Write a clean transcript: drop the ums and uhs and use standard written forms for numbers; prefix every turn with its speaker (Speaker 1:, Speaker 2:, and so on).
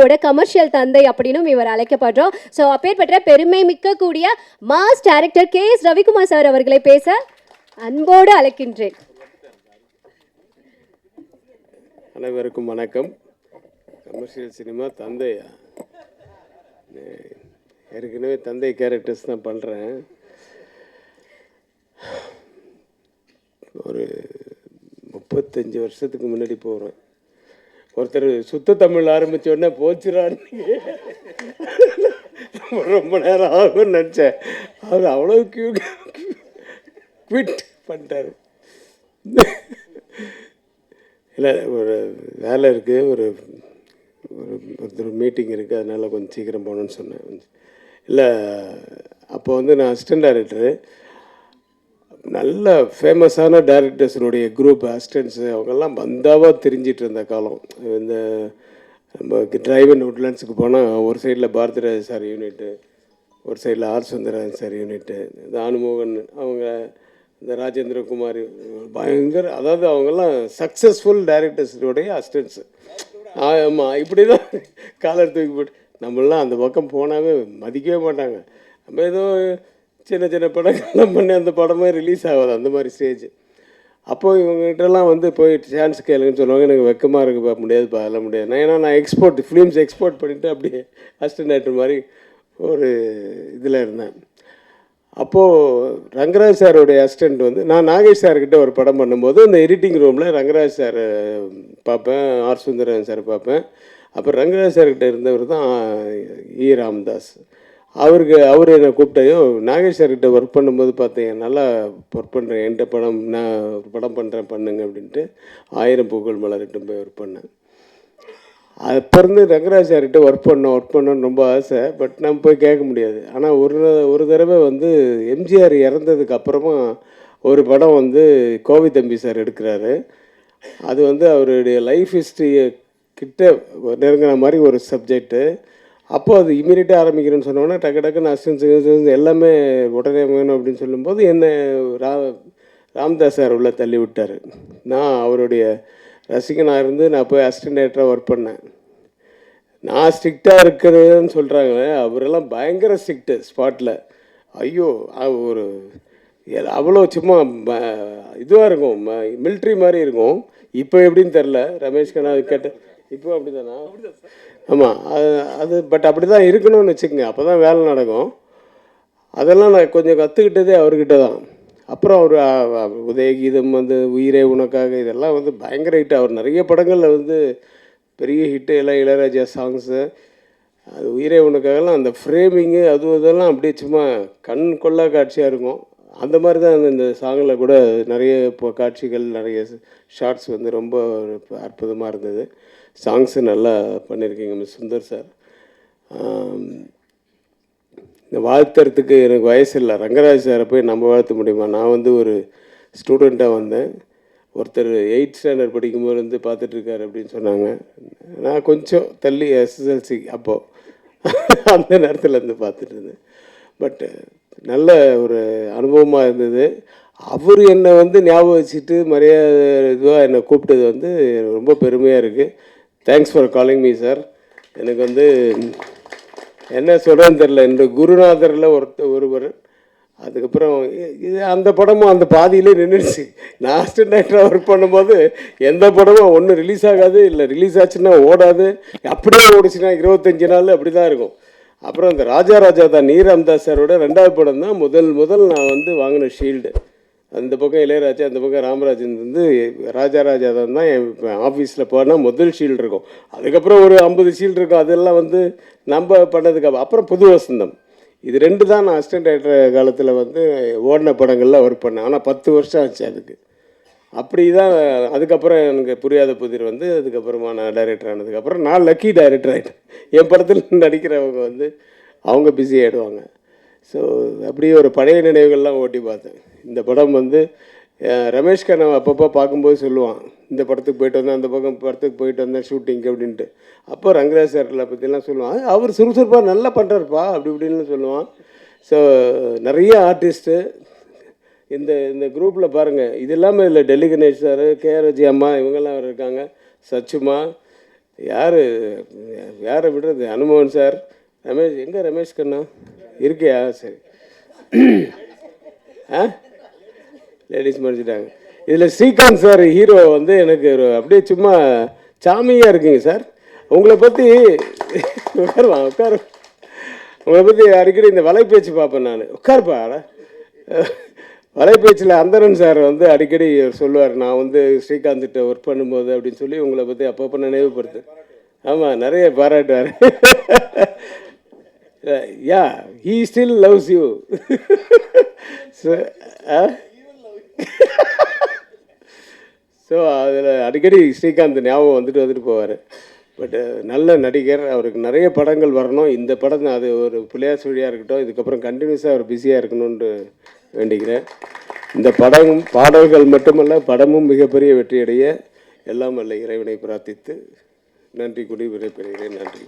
Speaker 1: சினிமாவோட கமர்ஷியல் தந்தை அப்படின்னும் இவர் அழைக்கப்படுறோம். ஸோ அப்பேற்பட்ட பெருமை மிக்க கூடிய mass director KS. Ravikumar sir அவர்களை பேச அன்போடு அழைக்கின்றேன்.
Speaker 2: அனைவருக்கும் வணக்கம். கமர்ஷியல் சினிமா தந்தையா? ஏற்கனவே தந்தை கேரக்டர்ஸ் தான் பண்ணுறேன். ஒரு 35 வருஷத்துக்கு முன்னாடி போகிறேன். ஒருத்தர் சுத்த தமிழ் ஆரம்பித்த உடனே போச்சுறான்னு ரொம்ப நேரம் ஆகும்னு நினச்சேன். அவர் அவ்வளோ குவிட் பண்ணிட்டார். இல்லை, ஒரு வேலை இருக்குது, ஒரு மீட்டிங் இருக்குது, அதனால் கொஞ்சம் சீக்கிரம் போகணுன்னு சொன்னேன். இல்லை, அப்போ வந்து நான் அசிஸ்டன்ட் டைரக்டரு. நல்ல ஃபேமஸான டைரக்டர்ஸினுடைய குரூப் அசிஸ்டன்ஸு அவங்கெல்லாம் பந்தாவாக தெரிஞ்சிட்டு இருந்த காலம். இந்த நம்ம டிரைவ் அண்ட் உட்லாண்ட்ஸுக்கு போனால் ஒரு சைடில் பாரதிராஜ் சார் யூனிட்டு, ஒரு சைடில் ஆர் சுந்தரராஜன் சார் யூனிட்டு, இந்த அனுமோகன் அவங்க, இந்த ராஜேந்திரகுமார், பயங்கர, அதாவது அவங்கெல்லாம் சக்ஸஸ்ஃபுல் டைரக்டர்ஸுடைய அசிஸ்டன்ஸு. ஆமாம், இப்படி தான் காலர் தூக்கி போட்டு நம்மளாம் அந்த பக்கம் போனாவே மதிக்கவே மாட்டாங்க. நம்ம ஏதோ சின்ன சின்ன படங்கள்லாம் பண்ணி அந்த படமே ரிலீஸ் ஆகாது, அந்த மாதிரி ஸ்டேஜ். அப்போது இவங்ககிட்டலாம் வந்து போய் சான்ஸ் கேளுங்கன்னு சொல்லுவாங்க. எனக்கு வெக்கமாக இருக்குப்பா, முடியாதுப்பா, அதெல்லாம் முடியாது. ஏன்னா நான் ஃபிலிம்ஸ் எக்ஸ்போர்ட் பண்ணிவிட்டு அப்படியே அசிஸ்டன்ட் டைரக்டர் மாதிரி ஒரு இதில் இருந்தேன். அப்போது ரங்கராஜ் சாரோடைய அசிஸ்டண்ட் வந்து நான் நாகேஷ் சார்கிட்ட ஒரு படம் பண்ணும்போது இந்த எடிட்டிங் ரூமில் ரங்கராஜ் சார் பார்ப்பேன், ஆர் சுந்தரன் சார் பார்ப்பேன். அப்புறம் ரங்கராஜ் சார்கிட்ட இருந்தவர் தான் இ. ராமதாஸ். அவர் என்னை கூப்பிட்டையோ நாகேஷ் சார்கிட்ட ஒர்க் பண்ணும்போது பார்த்தீங்க, நல்லா ஒர்க் பண்ணுறேன், என்கிட்ட படம் நான் ஒரு படம் பண்ணுறேன் பண்ணுங்க அப்படின்ட்டு 1000 பூக்கள் மலர்கிட்ட போய் ஒர்க் பண்ணேன். அப்போ இருந்து ரங்கராஜ் சார்கிட்ட ஒர்க் பண்ணணும்னு ரொம்ப ஆசை. பட் நம்ம போய் கேட்க முடியாது. ஆனால் ஒரு தடவை வந்து எம்ஜிஆர் இறந்ததுக்கு அப்புறமா ஒரு படம் வந்து கோவி தம்பி சார் எடுக்கிறாரு. அது வந்து அவருடைய லைஃப் ஹிஸ்ட்ரியை கிட்ட நெருங்கின மாதிரி ஒரு சப்ஜெக்டு. அப்போது அது இமீடியட்டாக ஆரம்பிக்கிறேன்னு சொன்னோன்னா டக்குன்னு அசிஸ்டன்ஸ் எல்லாமே உடனே வேணும் அப்படின்னு சொல்லும்போது என்னை ராமதாஸ் சார் உள்ள தள்ளி விட்டார். நான் அவருடைய ரசிகனாக இருந்து நான் போய் அசிஸ்டன்ட் டைரக்டராக ஒர்க் பண்ணேன். நான் ஸ்ட்ரிக்டாக இருக்கிறதுன்னு சொல்கிறாங்களே, அவரெல்லாம் பயங்கர ஸ்ட்ரிக்ட்டு ஸ்பாட்டில். ஐயோ, ஒரு அவ்வளோ சும்மா இதுவாக இருக்கும், மிலிட்ரி மாதிரி இருக்கும். இப்போ எப்படின்னு தெரில, ரமேஷ் கண்ணா கேட்ட இப்போ அப்படி தானா? ஆமாம், அது பட் அப்படி தான் இருக்கணும்னு வச்சுக்கோங்க, அப்போ தான் வேலை நடக்கும். அதெல்லாம் நான் கொஞ்சம் கற்றுக்கிட்டதே அவர்கிட்ட தான். அப்புறம் அவர் உதயகீதம் வந்து உயிரே உனக்காக இதெல்லாம் வந்து பயங்கர ஹிட். அவர் நிறைய படங்களில் வந்து பெரிய ஹிட்டு, எல்லாம் இளையராஜா சாங்ஸு. அது உயிரே உனக்காகலாம் அந்த ஃப்ரேமிங்கு இதெல்லாம் அப்படியே சும்மா கண் கொள்ளா காட்சியாக இருக்கும். அந்த மாதிரி தான் இந்த சாங்கில் கூட நிறைய இப்போ காட்சிகள், நிறைய ஷார்ட்ஸ் வந்து ரொம்ப அற்புதமாக இருந்தது. சாங்ஸு நல்லா பண்ணியிருக்கீங்க மிஸ் சுந்தர் சார். இந்த வாழ்த்துறதுக்கு எனக்கு வயசு இல்லை. ரங்கராஜ் சாரை போய் நம்ம வாழ்த்த முடியுமா? நான் வந்து ஒரு ஸ்டூடெண்ட்டாக வந்தேன். ஒருத்தர் 8th ஸ்டாண்டர்ட் படிக்கும்போது வந்து பார்த்துட்ருக்காரு அப்படின்னு சொன்னாங்க. நான் கொஞ்சம் தள்ளி SSLC அப்போது அந்த நேரத்தில் இருந்து பார்த்துட்டு இருந்தேன். பட்டு நல்ல ஒரு அனுபவமாக இருந்தது. அவர் என்னை வந்து ஞாபகம் வச்சுட்டு மரியாதை இதுவாக என்னை கூப்பிட்டது வந்து ரொம்ப பெருமையாக இருக்குது. Thanks for calling me sir. எனக்கு வந்து என்ன சொல்கிறேன்னு தெரில. என்னோட குருநாதரில் ஒருவர். அதுக்கப்புறம் இது அந்த படமும் அந்த பாதியிலே நின்றுடுச்சு. நான் அசிஸ்டன்ட் டைரக்டராக ஒர்க் பண்ணும்போது எந்த படமும் ஒன்று ரிலீஸ் ஆகாது, இல்லை ரிலீஸ் ஆச்சுன்னா ஓடாது. அப்படியே ஓடிச்சுன்னா 25 நாள் அப்படி தான் இருக்கும். அப்புறம் இந்த ராஜா தான் இ. ராமதாஸ் சாரோட 2வது படம் தான் முதல் நான் வந்து வாங்கின ஷீல்டு. அந்த பக்கம் இளையராஜா, அந்த பக்கம் ராமராஜன் வந்து ராஜா தான் என் ஆஃபீஸில் போனால் முதல் ஷீல்டு இருக்கும். அதுக்கப்புறம் ஒரு 50 ஷீல்டு இருக்கும். அதெல்லாம் வந்து நம்ம பண்ணதுக்கு அப்புறம் புது வசந்தம். இது 2 தான் நான் அசிஸ்டன்ட் டைரக்டர் காலத்தில் வந்து ஓடின படங்கள்லாம் ஒர்க் பண்ணேன். ஆனால் 10 வருஷம் ஆச்சு அதுக்கு. அப்படி தான். அதுக்கப்புறம் எனக்கு புரியாத புதிர் வந்து அதுக்கப்புறமா நான் டைரக்டர் ஆனதுக்கப்புறம் நான் லக்கி டைரக்டர் ஆகிட்டேன். என் படத்தில் நடிக்கிறவங்க வந்து அவங்க பிஸி ஆகிடுவாங்க. ஸோ அப்படியே ஒரு பழைய நினைவுகள்லாம் ஓட்டி பார்த்தேன். இந்த படம் வந்து ரமேஷ் கண்ணா அப்பப்போ பார்க்கும்போது சொல்லுவான், இந்த படத்துக்கு போயிட்டு வந்தேன், அந்த படத்துக்கு போயிட்டு வந்தேன் ஷூட்டிங்க்கு அப்படின்ட்டு. அப்போ ரங்கராஜ் சார்களை பற்றிலாம் சொல்லுவான், அவர் சுறுசுறுப்பாக நல்லா பண்ணுறாருப்பா அப்படி இப்படின்னு சொல்லுவான். ஸோ நிறைய ஆர்டிஸ்ட்டு இந்த குரூப்பில் பாருங்கள். இது இல்லாமல் இதில் டெல்லி கணேஷ் சார், கே.ஆர். விஜய் அம்மா, இவங்கெல்லாம் இருக்காங்க, சச்சுமா, யாரை விடுறது? அனுமோகன் சார், ரமேஷ், எங்கே ரமேஷ் கண்ணா இருக்கியா? சரி. லேடிஸ் மறைச்சிட்டாங்க. இதில் ஸ்ரீகாந்த் சார் ஹீரோ வந்து எனக்கு அப்படியே சும்மா சாமியாக இருக்குங்க சார். உங்களை பற்றி உட்காரு. உங்களை பற்றி அடிக்கடி இந்த வலைப்பேச்சு பார்ப்பேன் நான். உட்காருப்பா. வலைப்பேச்சில் அந்தரன் சார் வந்து அடிக்கடி சொல்லுவார், நான் வந்து ஸ்ரீகாந்த்கிட்ட ஒர்க் பண்ணும்போது அப்படின்னு சொல்லி உங்களை பற்றி அப்பப்போ நினைவுபடுத்து. ஆமாம், நிறைய பாராட்டுவார். Yeah, he still loves you. So அதில் அடிக்கடி ஸ்ரீகாந்த் ஞாபகம் வந்துட்டு போவார். பட் நல்ல நடிகர், அவருக்கு நிறைய படங்கள் வரணும். இந்த படம் அது ஒரு பிள்ளையார் சொல்லியாக இருக்கட்டும், இதுக்கப்புறம் கண்டினியூஸாக அவர் பிஸியாக இருக்கணும்னு வேண்டிக்கிறேன். இந்த பாடல்கள் மட்டுமல்ல, படமும் மிகப்பெரிய வெற்றியடைய எல்லாம் வல்ல இறைவனை பிரார்த்தித்து நன்றி கூறி விடைபெறுகிறேன். நன்றி.